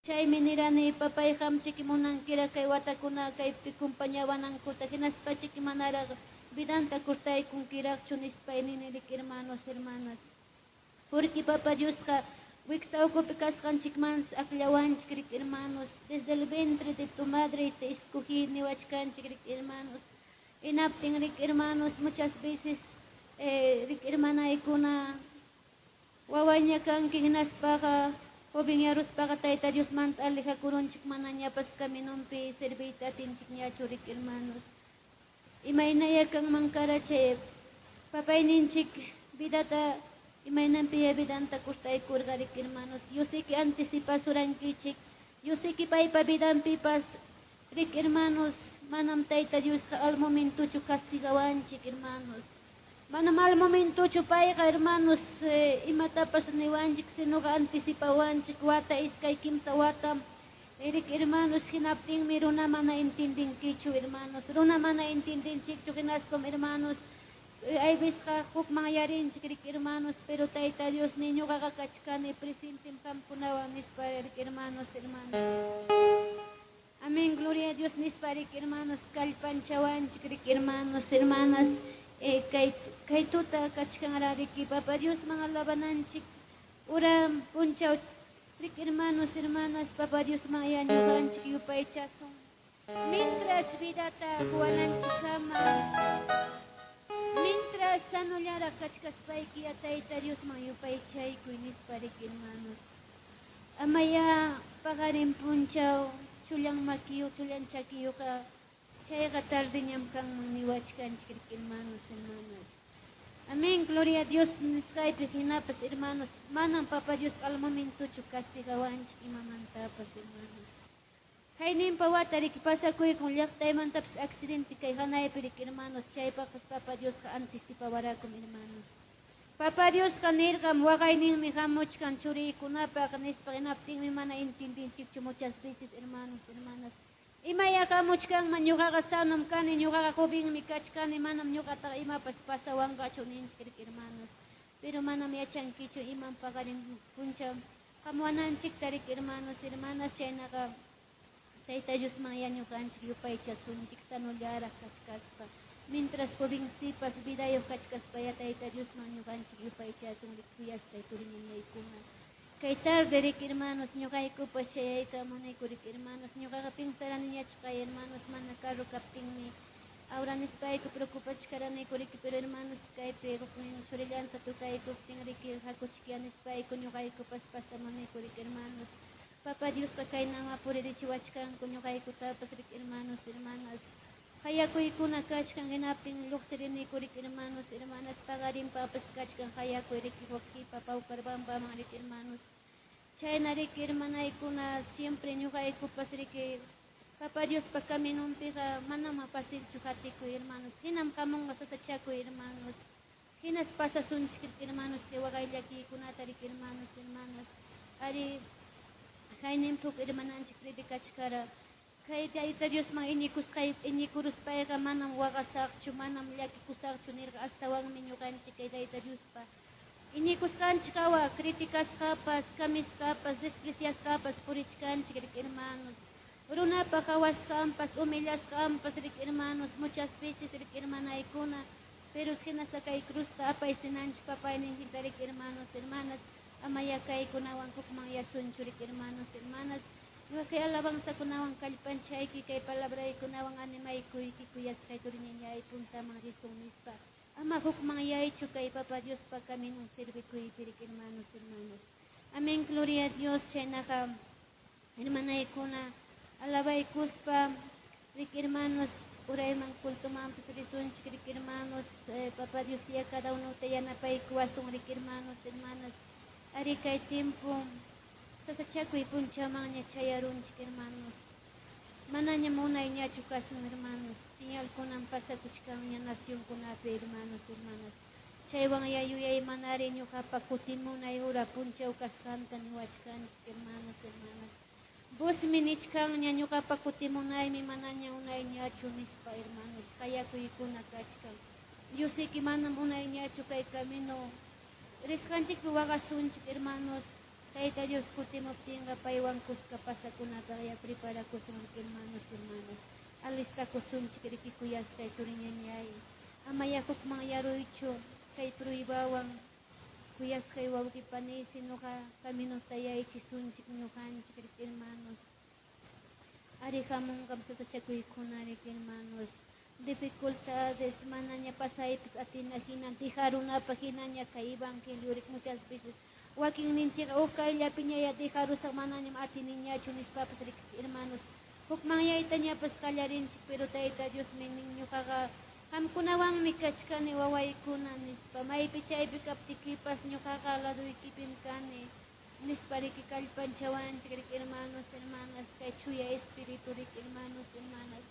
Chaymi nirani papay hamchiki munankira kay watakuna kay kumpañawanankuta hinaspachiki manaraq vidanta kurtaykunkiraqchu nispay ninirik hermanos hermanas. Porque Papa Diosqa wiksawkupi kasqanchikmanta aqllawanchik rik hermanos, desde el vientre de tu madre te escogí niwachkanchik rik hermanos. Hinaptin rik hermanos muchas veces rik hermanaykuna wawaña kanki hinaspaqa joven yaruspaqa Tayta Diosmanta alejakurunchik mana ñapas caminunpi servita atinchikñachu rik hermanos. Imaynaya kanman kara chay papayninchik vidata imaynanpiya vidanta kurtaykurqa rik hermanos. Yo sé que anticipasurankichik, yo sé que paypa vidanpipas rik hermanos manam Tayta Diosqa al momentuchu castigawanchik hermanos. Manam al momentuchu payqa hermanos imatapas niwanchik sinoqa anticipawanchik wata iskay kimsa watam rik hermanos hinaptinmi runa mana entendinkichu hermanos. Runa mana entendinchikchu hinaspam hermanos hay veces hukman yarinchik rik hermanos, pero Tayta Dios niñuqaqa kachkani presentem qamkunawan nispa rik hermanos Amén, gloria a Dios nispa rik hermanos kallpanchawanchik rik hermanos hermanas. Kay tuta kachkanra riki Papa Dios man alabananchik ura punchaw rik hermanos hermanas Papa Dios man yañuqanchik yupaychasun mientras vidata juananchik kama mientras sanullara kachkaspayki Tayta Dios man yupaychaykuy nispa rik hermanos. Amaya pagarin punchaw chullan makiyu chullan chakiyuqa chayqa tardeñam kanman niwachkanchik rik hermanos hermanas. Amén, gloria a Dios niskaypi hinapas hermanos manam Papa Dios al momentuchu castigawanchik imamantapas hermanos. Hayninpa wata riki pasakuykun llaqtaymantapis accidente kay hanaypi rik hermanos chaypapas Papa Diosqa anticipawarakun hermanos. Papa Diosqa nirqam waqayninmi hamuchkan churiykunapaq nispa hinaptinmi mana entendinchikchu muchas veces hermanos hermanas. Imaya hamuchkanman ñuqaqa sanum kani ñuqaqa jovenmi kachkani manam ñuqataqa imapas pasawanqachu ninchik rik hermanos. Pero manam yachankichu iman paqarin punchaw hamuwananchikta rik hermanos hermanas chaynaqa Tayta Diosman yañuqanchik yupaychasunchik sanullaraq kachkaspa. Mientras jovencipas vidayuq kachkaspaya Tayta Diosman ñuqanchik yupaychasun rik kuyastay turiñañaykuna. Kay tarde rik hermanos ñuqaykupas chayaykamunayku rik hermanos ñuqaqa pensaraniñachu kay hermanos mana carro kaptinmi ahora nispayku preocupachkaranayku riki pero hermanos kaypi huknin churillanta tukaykuptin riki hakuchikya nispayku ñuqaykupas pasamunayku rik hermanos. Papa Diosqa kaynama puririchiwachkanku ñuqaykutapas rik hermanos hermanas. Hayakuykuna kachkan hinaptin lluqsirinayku rik hermanos hermanas pagarinpapas kachkan hayakuy riki waqtipa pawkarbanpaman rik hermanos. Chayna riki hermanaykuna siempre ñuqaykupas riki Papa Diospa caminunpiqa manam pasilchu hatikuy hermanos. Hinam hamunqa satachakuy hermanos. Hinas pasasunchik rik hermanos kay waqay llakiykunata rik hermanos hermanas. Ari hayninpuk hermananchik predikachkara kay Tayta Diosman inikuruspayqa manam waqasaqchu manam llakikusaqchu nirqa astawanmi ñuqanchik kay Tayta Diospa inikusqanchik awa criticasqapas kamisqapas despreciasqapas purichkanchik rik hermanos. Runapa qhawasqanpas humillasqanpas rik hermanos muchas veces rik hermanaykuna pero hinasa kay cruzta apay sinanchik papayninchikta rik hermanos hermanas. Amaya kaykunawan hukman yasunchu rik hermanos hermanas. Kay alabanzakunawan kallpanchayki kay palabraykunawan animaykuyki kuyaskay turiñañay puntaman risun nispa. Ama hukman yaychu kay Papa Diospa caminon servikuypi rik hermanos hermanas. Amén, gloria a Dios chaynaqa hermanaykuna alabaykuspa rik hermanos urayman cultumanpis risunchik rik hermanos. Papa Dios ya cada uno te yanapaykuwasun rik hermanos hermanas. Ari kay tiempo sasachakuy punchamanña chayarunchik hermanos. Manaña munayñachu kasun hermanos. Señalkunan pasakuchkanña nacionkunapi hermanos hermanas. Chaywan yayuyay manari ñuqapa kutimunay ura punchaw kasqanta niwachkanchik hermanos hermanas. Vosmi nichkanña ñuqapa kutimunaymi manaña unayñachu nispa hermanos. Hayakuykuna kachkan. Yo sé que manam unayñachu kay camino risqanchikpi waqasunchik hermanos. Tayta Dios kutimuptinqa paywan kuskapaskunata prepara kusunchik hermanos hermanas. Alista kusunchik riki kuyaskay turiñañay. Ama yakukman yaruychu kay pruibawan kuyaskay wawqipani sinuqa caminota yaychisunchik ñuqanchik riki hermanos. Ari hamunqam sutachakuykuna riki hermanos. Dificultades manaña pasaypis atina dejarunapa hinaña kay evangelio muchas veces wakin ninchik ukayllapi ñaya dejarusaq manañam atiniñachu nispapas hermanos hukmanyayta ñapas qallarinchik pero Tayta Dios nin ñuqaqa qamkunawanmi kachkani wawaykuna nispa maypi chaypi kaptikipas ñuqaqa laduykipim kani nispa riki kallpanchawanchik riki hermanos hermanas kay chuya espiritu riki hermanos hermanas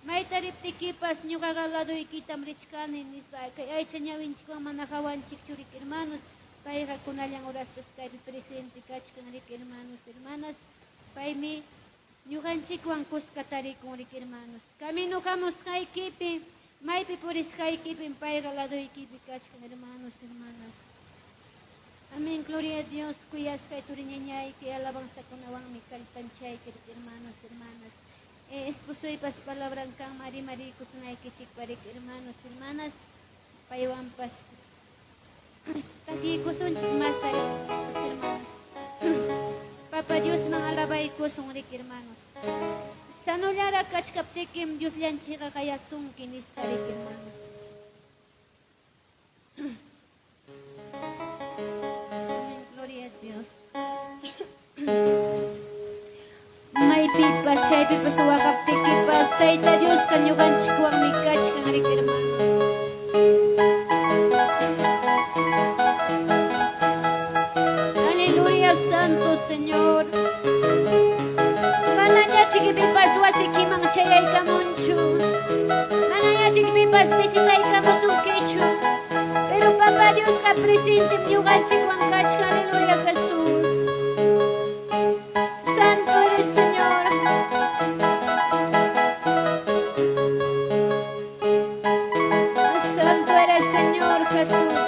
mayta riptikipas ñuqaqa laduykitam richkani nispa kay aycha ñawinchikwan mana hawanchikchu riki hermanos payqa kunallan uraspas kaypi presente kachkan riki hermanos hermanas paymi ñuqanchikwan kuskatarikun riki hermanos camino hamuskaykipi maypi puriskaykipi payqa laduykipi kachkan hermanos hermanas amén gloria a Dios kuyaskay turiñañayki alabanzakunawanmi kallpanchayki riki hermanos hermanas esposuypas palabran kan mari kusunaykichikpa riki hermanos hermanas paywanpas takikusunchik más hermanos. Papa Dios man alabay kusun riki hermanos. Sanullara kachkaptikim Dios llanchiqa qayasunki nispa riki hermanos. Amén, gloria a Dios. Maypipas chaypipas waqaptikipas Tayta Dios kan ñuqanchikwanmi kachkan riki hermanos. Santo Señor, mananya chiquipipas wasikiman chayaykamunchu, mananya chiquipipas visitaykamusunkichu, pero Papa Dios ka presente ñuqanchikwan kachkan, aleluya Jesús. Santo eres Señor. Santo eres Señor Jesús.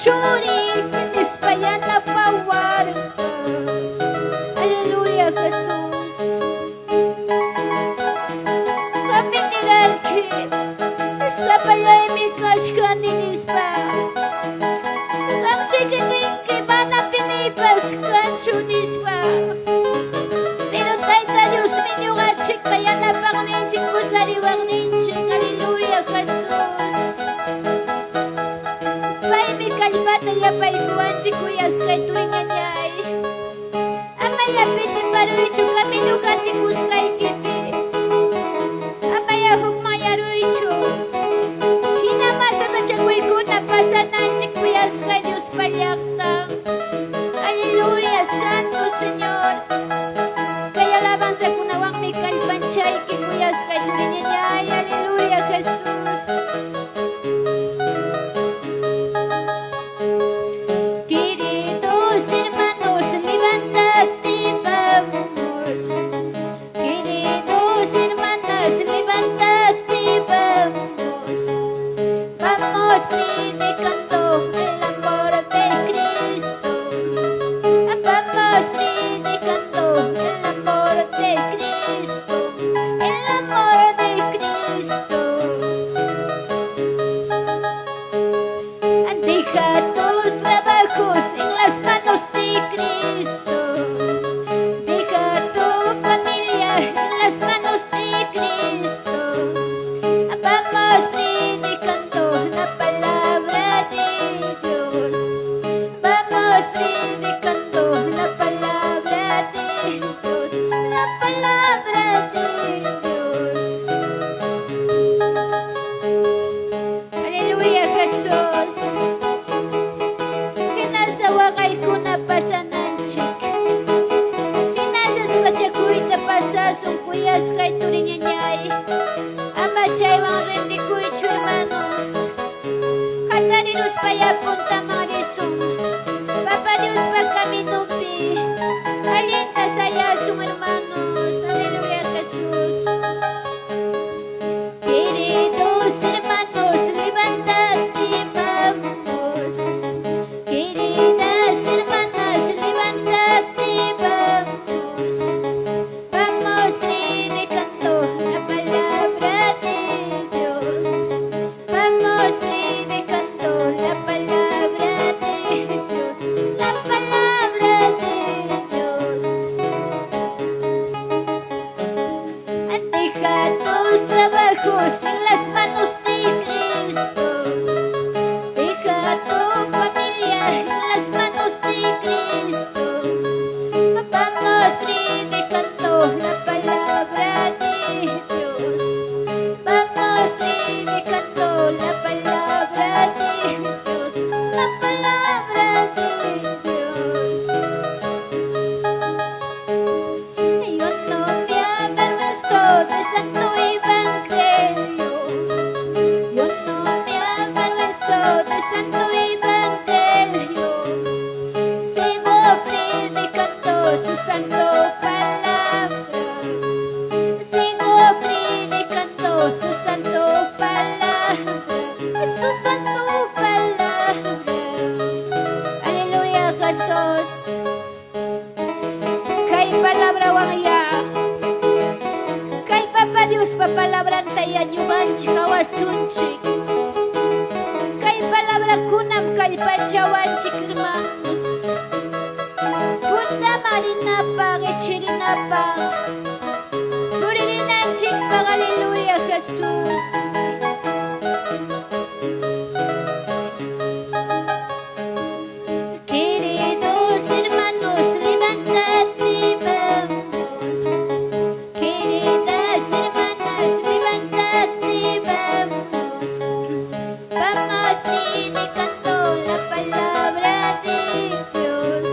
churi, nispayan na pawar. Aleluya, Jesús. Kami niralki, sa balay mi kashkan ninispa. Kang chikiling kibana pinipas kan chunispa. Pero tayo Diyos minyo nga chik, bayan na pang ninchik ko sariwang ninchik. Aleluya, Jesús. Pai mi kalipata ya pai kuan chikuyas kay tuinganyay. Amaya pisiparuy chuka minukati kuskay kipi. Amaya hukmayaruy chuk. Hinamasa sa chakuy ko napasanan chikuyas kay Diyos palyaktang. Aleluya, Santo Señor. Kaya labang sa kunawang may kalpanchay kikuyas kay tuinganyay. Aleluya, Jesús. Queridos hermanos, levántate, vamos. Queridos hermanas, levántate, vamos. Vamos predicando el amor de Cristo. Vamos predicando el amor de Cristo. El amor de Cristo. Deja tus trabajos en las manos de Cristo. Deja tu familia en las manos de Cristo. Vamos predicando la palabra de Dios. Vamos predicando la palabra de Dios. La palabra de Dios. Aleluya, Jesús. Hinasawakay ko na pasananchik. Hinasasakachakuy na pasasong kuyas kay turinyanyay. Ama chaywang rendikuy chu hermanos. Kataninos payapunta mga lisong. Papa Dios pa kami nupi. Alinta sayasong hermanos. Aleluya, Jesús. Queridos hermanos, levántate, vamos. Queridas hermanas, levántate, vamos. Vamos predicando la palabra de Dios. Vamos predicando la palabra de Dios. La palabra de Dios. Deja tus trabajos en las manos de Cristo. Deja tu familia en las manos de Cristo. Vamos predicando la palabra de Dios. Vamos predicando la palabra de Dios. La palabra de Dios. Yo no me avergüenzo de Santo Evangelio. Yo no me avergüenzo de Santo Evangelio. Sigo predicando su santo palabra. Sigo predicando su santo palabra. Su santo palabra. Aleluya, Jesús. Kay palabra wangya. Kay Papa Dios papalabran tayo nyumanchi kawasunchik. Kay palabra kunam kay pachawanchik hermanos. Punta marinapang ichirinapang. Turirinanchik pang aleluya, Jesús. Queridos hermanos, levántate, vamos. Queridas hermanas, levántate, vamos. Vamos predicando la palabra de Dios.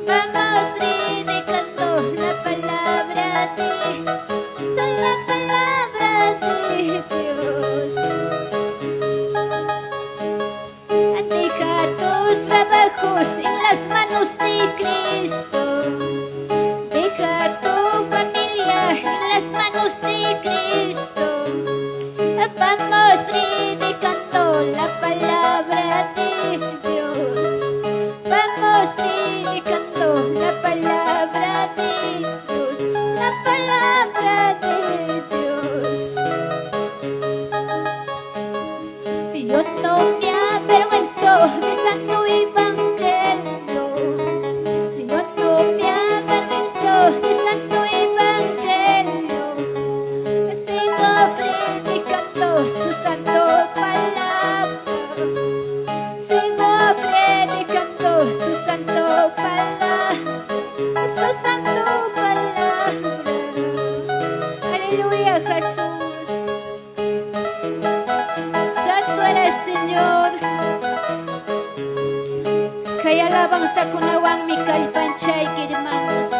Vamos predicando la palabra Aleluya, Jesús. Santo eres, Señor. Kaya alabanza kunawang mi kalpanchay, hermanos.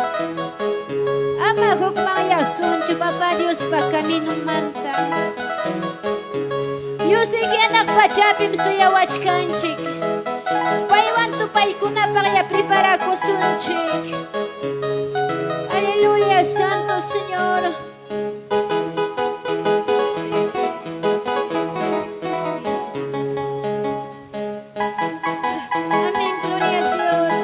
Ama hukmang yasun, Papa Dios pa kami manta. Yusig anak pachapim suyawach kanchik. Paiwan tu paikuna para prepara kosunchik. Aleluya, Santo Señor. Amén, gloria a Dios.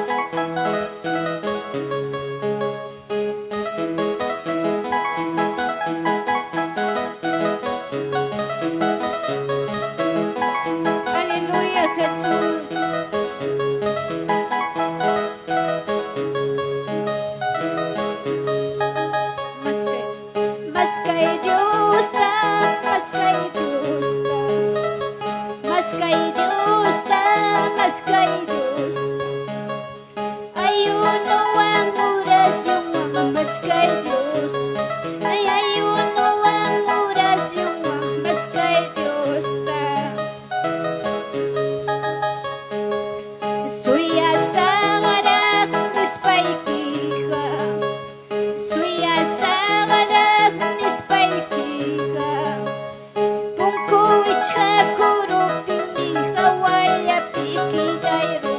Aleluya, Jesús. Mas kay Diyos ta, mas kay Diyos ta, mas kay Diyos ta, mas kay Diyos ta. Ayun o ang oras yung mga mas kay Diyos. Ay ayun o ang oras yung mga mas kay Diyos ta. Suya sa anak, nispay kika. Suya sa anak, nispay kika. Pungkuwit siya kurupin ni Hawaya pikidayro.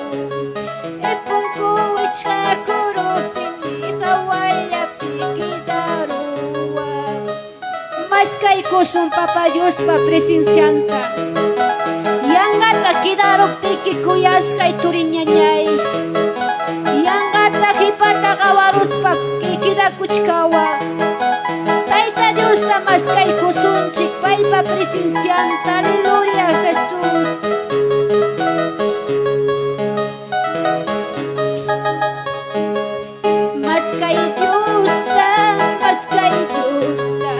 E pungkuwit siya kurupin ni Hawaya pikidaro. Mas kay kusum Papa Dios pa presencianta. Yang ata kidarok tiki kuyas kay turinyanyay. Yang ata hipata kawarus pa kikida kuchkawa. Taita Dios ta mas kay kusunchik pay pa presencianta. Aleluya, Jesús. Mas kay Dios ta, mas kay Dios ta.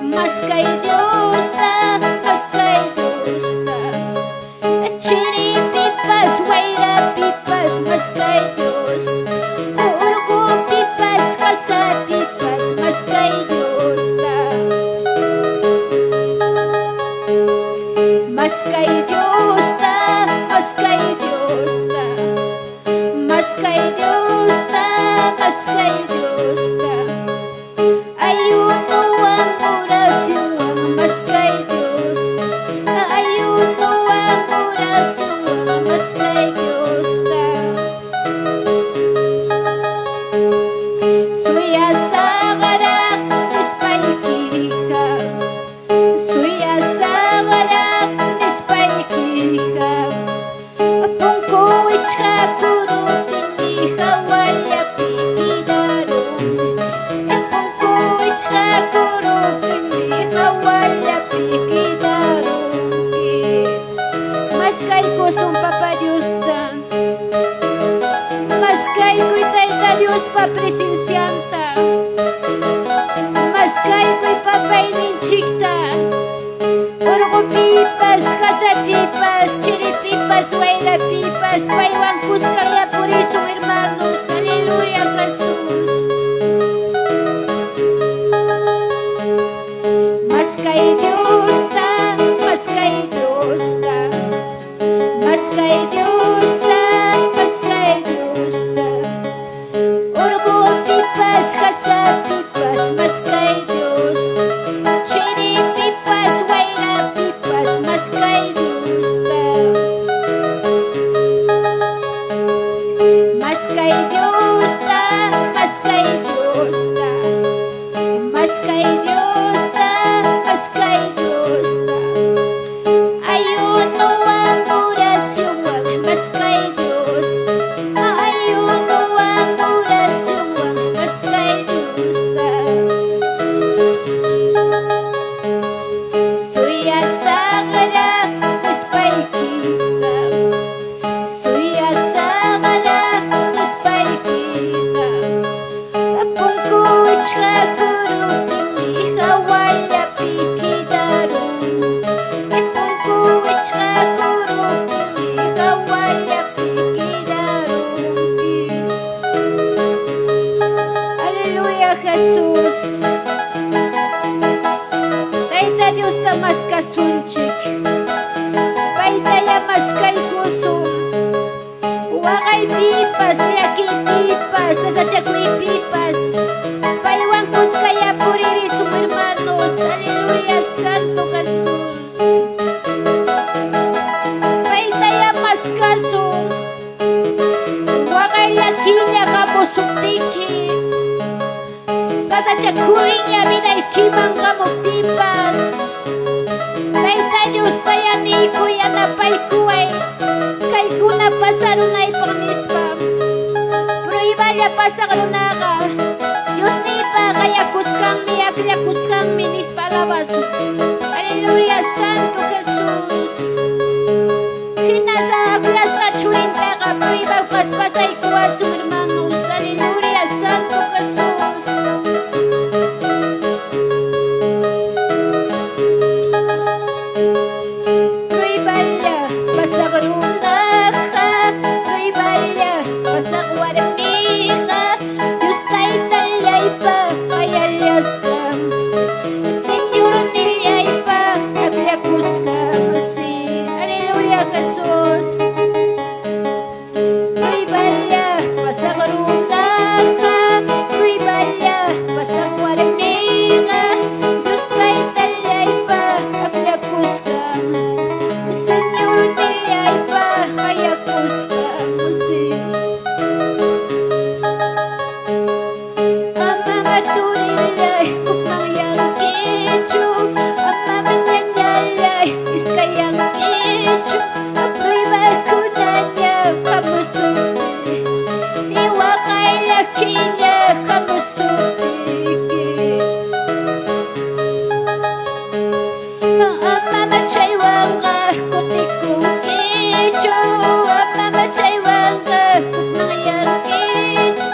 Mas kay Diyos ta, mas kay Diyos ta. Chiri pipas, waira pipas, mas kay Diyos. Urgo pipas, kasa pipas, mas kay Diyos ta. Kurinya vida y kiman kamuktipas. Tayta Dios tayani kuya na paikuay. Kay kuna pasarunay pangnispam. Proibaya pasakalunaka. Dios nipa kaya kuskang miyakya kuskang minispa labasu. Aleluya Santo Jesús. Hinasa aklas ka churinta ka proiba paspasay kuwasu hermanos. Aleluya Santo Jesús. Proibaya pasakalunaka. Proibaya pasakwaramiga. Dios tay talyay pa ayalyas ka. Señor niyay pa aglakus ka masi. Aleluya Jesús. Proibaya pasakalunaka. Proibaya pasakwaramiga. Dios tay talyay pa aglakus ka. Señor niyay pa ayakus ka masi. Amama turilay, kupmayang kichu. Amama nyanyalay, iskayang kichu. Aproiba kunanya, kamusuti. Iwakay lakinya, kamusuti. Amama chaywanga, kutikong kichu. Amama chaywanga, kupmayang kichu.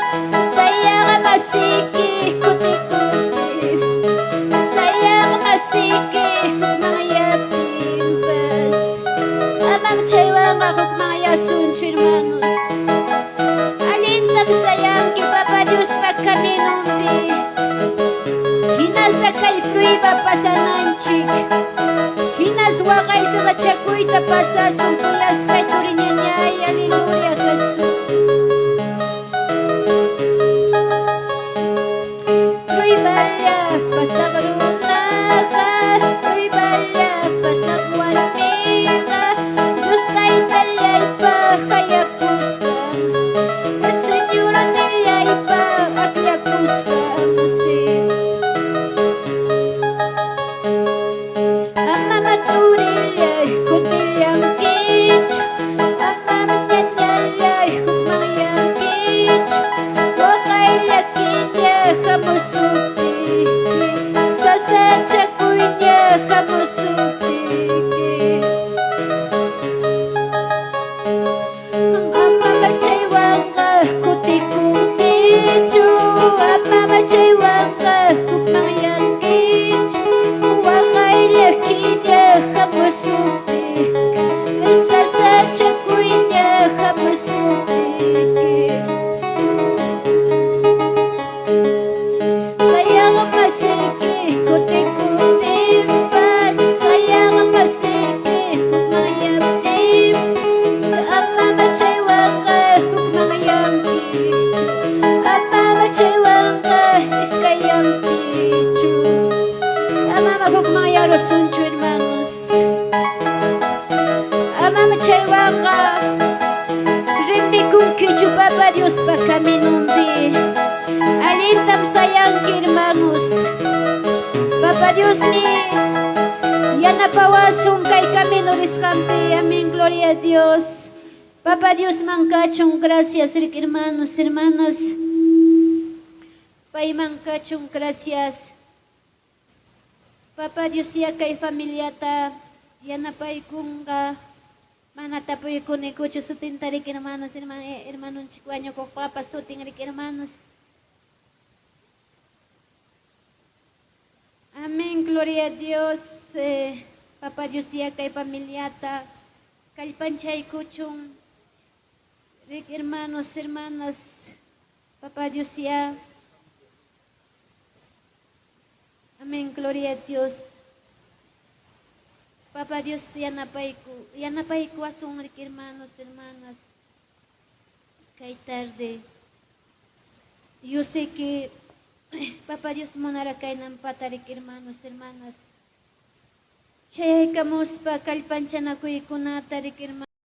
Saya ka masiki, kuti-kuti. Saya ka masiki, mga yapimpas. Amam chaywang ako mga yasun, hermanos. Alintang sayang ki Papa Dios pag kami numbi. Hinasakay pruiba pasananchik. Hinaswakay sa kachakuy tapasasong kulas kay turinyanyay. Aleluya Jesús. Proibaya pasakalunaka. Proibaya pasakwaramiga. Diyos tay talyay pa kayakus ka. Señor niyay pa agyakus ka masi. Amama turilyay kutilyang kich. Amama nyanyalyay humayang kich. Wakay lakinya kamusuti. Sasachakunya kamusuti. Amama chaywanga kuti-kuti-chu. Amama chaywanga humayang kich. Wakay lakinya kamusuti. Sasachakunya kamusuti. Sayang masiki, kuti-kutimpas. Sayang masiki, kumayaptim. Sa amama chaywanga, kumayang kichu. Amama chaywanga, iskayang kichu. Amama kumayaro suncho, hermanos. Amama chaywanga, rimbi kung kichu, Papa Dios pa kami numbi. Alintang sayang hermanos. Papa Dios mi, yan napawasong kay kami noriskampi. Amén, gloria a Dios. Papa Dios mancachong gracias, hermanos, hermanas. Pay mancachong gracias. Papa Dios ya kay familiata, yan napay kung manatapoy ko ni Kucho sa tintarik hermanos, hermanos chikwanyo ko papastuting rik hermanos. Amén, gloria a Dios. Papa Dios ya kay familiata, kalpanchay kuchong, rik hermanos, hermanas. Papa Dios ya. Amén, gloria a Dios. Papa Dios ya napay ko asong rik hermanos, hermanas. Kay tarde. Yo sé que Papa Dios monarakay ng patarik hermanos, hermanas. Chay kamus pa kalpanchan ako ikunatarik hermanos.